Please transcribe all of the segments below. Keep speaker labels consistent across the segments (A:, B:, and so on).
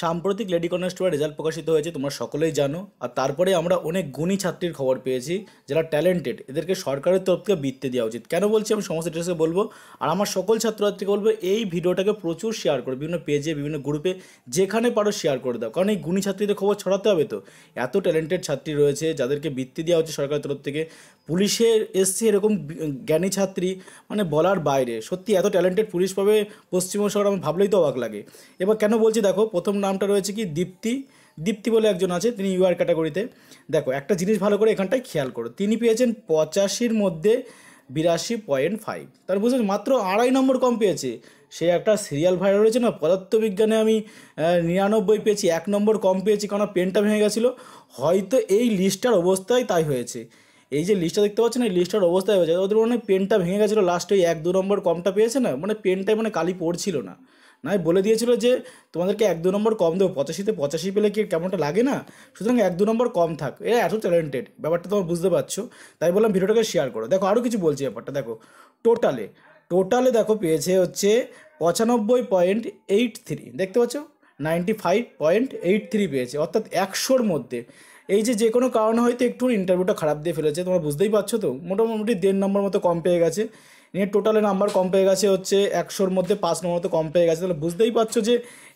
A: সাম্প্রতিক lady constable result প্রকাশিত হয়েছে, তোমরা সকলেই জানো। আর তারপরে আমরা অনেক গুণী ছাত্রীর খবর পেয়েছি যারা ট্যালেন্টেড, এদেরকে সরকারের তরফ থেকে বৃত্তি দেওয়া উচিত। কেন বলছি আমি সমস্ত ডিটেলসে বলবো। আর আমার সকল ছাত্রছাত্রীকে বলবো এই ভিডিওটাকে প্রচুর শেয়ার করো, বিভিন্ন পেজে বিভিন্ন গ্রুপে যেখানে পারো শেয়ার করে দাও, কারণ এই গুণী ছাত্রীদের খবর ছড়াতে হবে। তো এত ট্যালেন্টেড ছাত্রী রয়েছে যাদেরকে বৃত্তি দেওয়া হচ্ছে সরকারের তরফ থেকে। পুলিশের এসছে এরকম জ্ঞানী ছাত্রী, মানে বলার বাইরে। সত্যি এত ট্যালেন্টেড পুলিশ পাবে পশ্চিমবঙ্গ সরকার, আমার ভাবলেই তো অবাক লাগে। এবার কেন বলছি দেখো, প্রথম নামটা রয়েছে কি দীপ্তি। দীপ্তি বলে একজন আছে, তিনি ইউআর ক্যাটাগরিতে। দেখো একটা জিনিস ভালো করে এখানটায় খেয়াল করো, তিনি পেয়েছেন 85-র মধ্যে 82.5। তার বুঝলেন মাত্র 2.5 নম্বর কম পেয়েছে। সে একটা সিরিয়াল ভাইরাল রয়েছে না, পদার্থবিজ্ঞানে আমি 99 পেয়েছি, 1 নম্বর কম পেয়েছি কারণ পেনটা ভেঙে গেছিলো। হয়তো এই লিস্টটার অবস্থায় তাই হয়েছে। এই যে লিস্টটা দেখতে পাচ্ছেন, এই লিস্টটার অবস্থায় হয়েছে ওদের মানে পেনটা ভেঙে গেছিলো, লাস্টে 1-2 নম্বর কমটা পেয়েছে না, মানে পেনটায় মানে কালি পড়ছিল না। নাই বলে দিয়েছিল যে তোমাদেরকে 1-2 নম্বর কম দেবো, 85-তে 85 পেলে কি কেমনটা লাগে না, সুতরাং 1-2 নম্বর কম থাক। এরা এত ট্যালেন্টেড, ব্যাপারটা তোমার বুঝতে পারছো, তাই বললাম ভিডিওটাকে শেয়ার করো। দেখো আরও কিছু বলছি ব্যাপারটা, দেখো টোটালে দেখো পেয়েছে হচ্ছে 95.83, দেখতে পাচ্ছ 95.83 পেয়েছে, অর্থাৎ 100-র মধ্যে। এই যে কোনো কারণে হয়তো একটু ইন্টারভিউটা খারাপ দিয়ে ফেলেছে, তোমরা বুঝতেই পারছো। তো মোটামুটি 1.5 নম্বর মতো কম পেয়ে গেছে, নিয়ে টোটালে নাম্বার কম পেয়ে গেছে হচ্ছে 100-র মধ্যে 5 নম্বর মতো কম পেয়ে গেছে। তাহলে বুঝতেই পারছো যে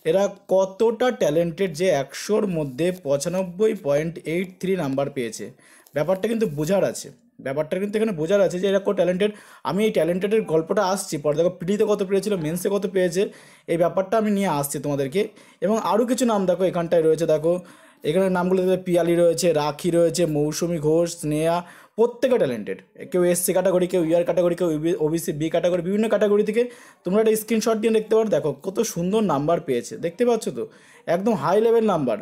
A: এরা কতটা ট্যালেন্টেড, যে 100-র মধ্যে 95.83 নাম্বার পেয়েছে। ব্যাপারটা কিন্তু বোঝার আছে, ব্যাপারটা কিন্তু এখানে বোঝার আছে যে এরা কত ট্যালেন্টেড। আমি এই ট্যালেন্টেডের গল্পটা আসছি পরে, দেখো পিডিতে কত পেয়েছিল, মেন্সে কত পেয়েছে, এই ব্যাপারটা আমি নিয়ে আসছি তোমাদেরকে। এবং আরও কিছু নাম দেখো এখানটায় রয়েছে, দেখো এখানে নামগুলো পিয়ালি রয়েছে, রাখি রয়েছে, মৌসুমি ঘোষ, স্নেহা, প্রত্যেকে ট্যালেন্টেড। কেউ এসসি ক্যাটাগরি, কেউ ইয়ার ক্যাটাগরি, কেউ ওবিসি বি ক্যাটাগরি, বিভিন্ন ক্যাটাগরি থেকে তোমরা একটা স্ক্রিনশট দিয়ে দেখতে পারো। দেখো কত সুন্দর নাম্বার পেয়েছে, দেখতে পাচ্ছ তো, একদম হাই লেভেল নাম্বার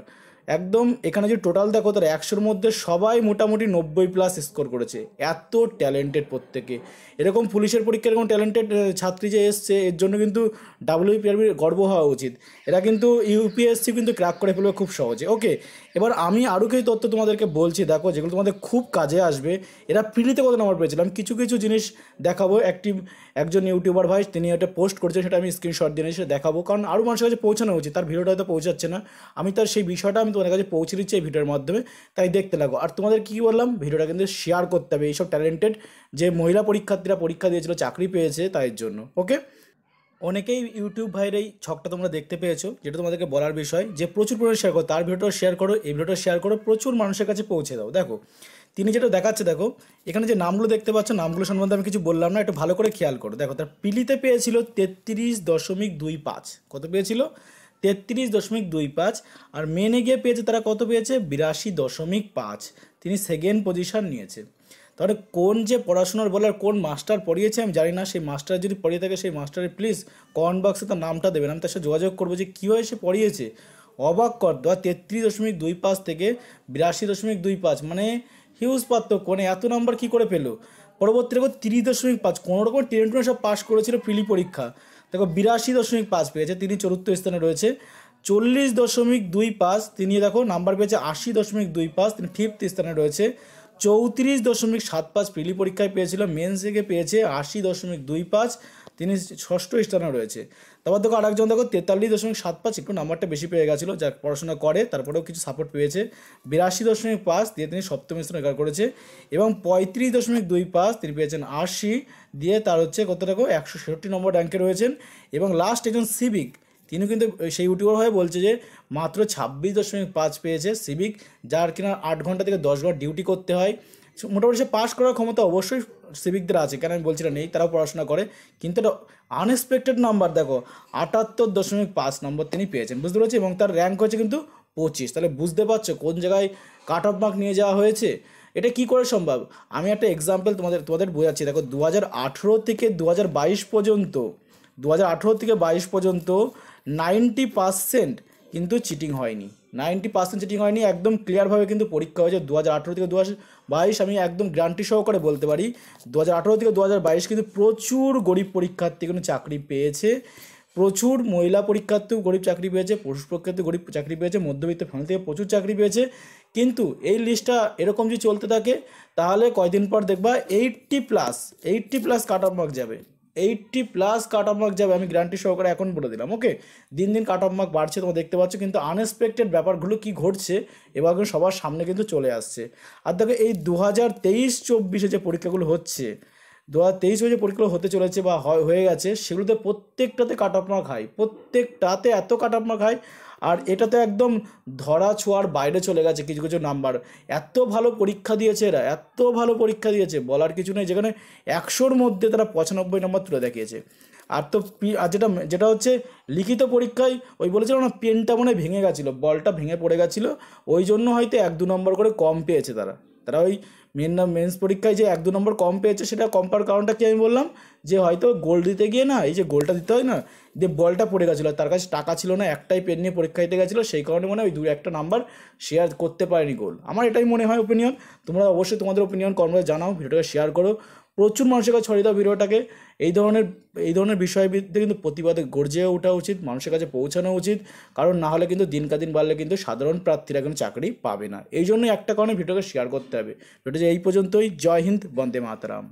A: একদম। এখানে যে টোটাল দেখো তার 100-র মধ্যে সবাই মোটামুটি 90+ স্কোর করেছে। এত ট্যালেন্টেড প্রত্যেকে। এরকম পুলিশের পরীক্ষায় এরকম ট্যালেন্টেড ছাত্রী যে এসছে, এর জন্য কিন্তু ডাব্লিউপিআরবির গর্ব হওয়া উচিত। এরা কিন্তু ইউপিএসসি কিন্তু ক্র্যাক করে ফেলবে খুব সহজে। ওকে, এবার আমি আরও কিছু তথ্য তোমাদেরকে বলছি, দেখো যেগুলো তোমাদের খুব কাজে আসবে। এরা ফ্রিতে কত নাম্বার পেয়েছিল আমি কিছু কিছু জিনিস দেখাবো। একজন ইউটিউবার ভাই তিনি এটা পোস্ট করছে, সেটা আমি স্ক্রিনশট দিয়ে সেটা দেখাবো, কারণ আরও মানুষের কাছে পৌঁছানো উচিত। তার ভিডিওটা হয়তো পৌঁছাচ্ছে না, আমি তার সেই বিষয়টা আমি তোমাদের কাছে পৌঁছে দিচ্ছি এই ভিডিওর মাধ্যমে, তাই দেখতে লাগো। আর তোমাদের কী বললাম, ভিডিওটা কিন্তু শেয়ার করতে হবে এইসব ট্যালেন্টেড যে মহিলা পরীক্ষার্থীরা পরীক্ষা দিয়েছিল, চাকরি পেয়েছে, তাই জন্য। ওকে, অনেকেই ইউটিউব ভাইয়ের এই ছকটা তোমরা দেখতে পেয়েছো, যেটা তোমাদেরকে বলার বিষয় যে প্রচুর পরিমাণে শেয়ার করো, তার ভিডিওটা শেয়ার করো, এই ভিডিওটা শেয়ার করো, প্রচুর মানুষের কাছে পৌঁছে দাও। দেখো তিনি যেটা দেখাচ্ছে, দেখো এখানে যে নামগুলো দেখতে পাচ্ছ, নামগুলো সম্বন্ধে আমি কিছু বললাম না, একটু ভালো করে খেয়াল করো। দেখো তার পিলিতে পেয়েছিল 33.25, কত পেয়েছিল 33.25। আর মেনে গিয়ে পেয়েছে তারা কত পেয়েছে 82.5, তিনি সেকেন্ড পজিশন নিয়েছে। তাহলে কোন যে পড়াশোনার বলার কোন মাস্টার পড়িয়েছে আমি জানি না, সেই মাস্টার যদি পড়িয়ে থাকে সেই মাস্টারের প্লিজ কমেন্ট বক্সে তার নামটা দেবেন, আমি তার সাথে যোগাযোগ করবো যে কীভাবে সে পড়িয়েছে। অবাক কর দেওয়া 33.25 থেকে 82.25, মানে হিউজ পার্থক্য, মানে এত নাম্বার কী করে পেলো। পরবর্তী দেখো 30.5, কোনো রকম টেনে সব পাস করেছিল প্রিলি পরীক্ষা। দেখো 82.5 পেয়েছে, তিনি চতুর্থ স্থানে রয়েছে। 40.25 তিনি দেখো নাম্বার পেয়েছে 80.25, তিনি ফিফথ স্থানে রয়েছে। 34.75 প্রিলি পরীক্ষায় পেয়েছিল, মেন্স থেকে পেয়েছে 80.25, তিনি ষষ্ঠ স্থানে রয়েছে। তারপর দেখো আরেকজন দেখো 43.75, একটু নাম্বারটা বেশি পেয়ে গেছিলো, যা পড়াশোনা করে তারপরেও কিছু সাপোর্ট পেয়েছে। 82.5 দিয়ে তিনি সপ্তম স্থানে অধিকার করেছে। এবং 35.25 তিনি পেয়েছেন 80 দিয়ে, তার হচ্ছে কত দেখো 166 নম্বর র্যাঙ্কে রয়েছেন। এবং লাস্ট একজন সিভিক, তিনি কিন্তু সেই ইউটিউবার হয়ে বলছে যে মাত্র 26.5 পেয়েছে সিভিক, যার কিনা 8 ঘন্টা থেকে 10 ঘন্টা ডিউটি করতে হয়। মোটামুটি সে পাস করার ক্ষমতা অবশ্যই সিভিকদের আছে, কেন আমি বলছি না নেই, তারাও পড়াশোনা করে। কিন্তু এটা আনএক্সপেক্টেড নাম্বার, দেখো 78.5 নম্বর তিনি পেয়েছেন, বুঝতে পারছি। এবং তার র্যাঙ্ক হয়েছে কিন্তু 25। তাহলে বুঝতে পারছো কোন জায়গায় কাট অফ মার্ক নিয়ে যাওয়া হয়েছে। এটা কি করে সম্ভব, আমি একটা এক্সাম্পল তোমাদের বোঝাচ্ছি। দেখো 2018 থেকে 2022 পর্যন্ত, 2018 থেকে 22 পর্যন্ত 90% কিন্তু চিটিং হয়নি, 90% চিটিং হয়নি, একদম ক্লিয়ারভাবে কিন্তু পরীক্ষা হয়েছে। 2018 থেকে 2022 আমি একদম গ্যারান্টি সহকারে বলতে পারি, 2018 থেকে 2022 কিন্তু প্রচুর গরিব পরীক্ষার্থী কিন্তু চাকরি পেয়েছে, প্রচুর মহিলা পরীক্ষার্থীও গরিব চাকরি পেয়েছে, পুরুষ পরীক্ষার্থী গরিব চাকরি পেয়েছে, মধ্যবিত্ত ফ্যামিলি থেকে প্রচুর চাকরি পেয়েছে। কিন্তু এই লিস্টটা এরকম যদি চলতে থাকে তাহলে কয়দিন পর দেখবা 80+ কাট অফ মার্ক যাবে। 80+ কাট অফ মার্ক যাবে, আমি গ্যারান্টি সহকারে এখন বলে দিলাম। ওকে, দিন দিন কাট অফ মার্ক বাড়ছে, তোমরা দেখতে পাচ্ছ, কিন্তু আনএক্সপেক্টেড ব্যাপারগুলো কি ঘটছে এবার কিন্তু সবার সামনে কিন্তু চলে আসছে। আর দেখো এই 2023-24 যে পরীক্ষাগুলো হচ্ছে, 2023 যে পরীক্ষাগুলো হতে চলেছে বা হয়ে গেছে, সেগুলোতে প্রত্যেকটাতে কাট অফ মার্ক হাই, প্রত্যেকটাতে এত কাট অফ মার্ক হাই। আর এটা তো একদম ধরা ছোঁয়ার বাইরে চলে গেছে কিছু কিছু নাম্বার। এত ভালো পরীক্ষা দিয়েছে এরা, এত ভালো পরীক্ষা দিয়েছে বলার কিছু নেই, যেখানে 100-র মধ্যে তারা 95 নম্বর তুলে দেখিয়েছে। আর তো আর যেটা যেটা হচ্ছে লিখিত পরীক্ষায় ওই বলেছিল না, পেনটা মনে হয় ভেঙে গেছিলো, বলটা ভেঙে পড়ে গেছিলো, ওই জন্য হয়তো 1-2 নম্বর করে কম পেয়েছে তারা। তারা ওই মেন্স পরীক্ষায় যে 1-2 নম্বর কম পেয়েছে, সেটা কম পাওয়ার কারণটা কি আমি বললাম, যে হয়তো গোল দিতে গিয়ে না, এই যে গোলটা দিতে হয় না, যে বলটা পড়ে গেছিলো, তার কাছে টাকা ছিল না, একটাই পেন নিয়ে পরীক্ষা দিতে গেছিলো, সেই কারণে মনে হয় ওই 2-1টা নাম্বার শেয়ার করতে পারেনি গোল। আমার এটাই মনে হয় ওপিনিয়ন। তোমরা অবশ্যই তোমাদের ওপিনিয়ন কমেন্টে জানাও, ভিডিওটাকে শেয়ার করো, প্রচুর মানুষের কাছে ছড়িয়ে দাও ভিডিওটাকে। এই ধরনের বিষয়বিদ্যে কিন্তু প্রতিবাদে গর্জে ওঠা উচিত, মানুষের কাছে পৌঁছানো উচিত, কারণ না হলে কিন্তু দিনকাদিন বাড়লে কিন্তু সাধারণ প্রার্থীরা কিন্তু চাকরি পাবে না। এই জন্যই একটা কারণে ভিডিওকে শেয়ার করতে হবে। ভিডিওটা এই পর্যন্তই। জয় হিন্দ, বন্দে মাতরম।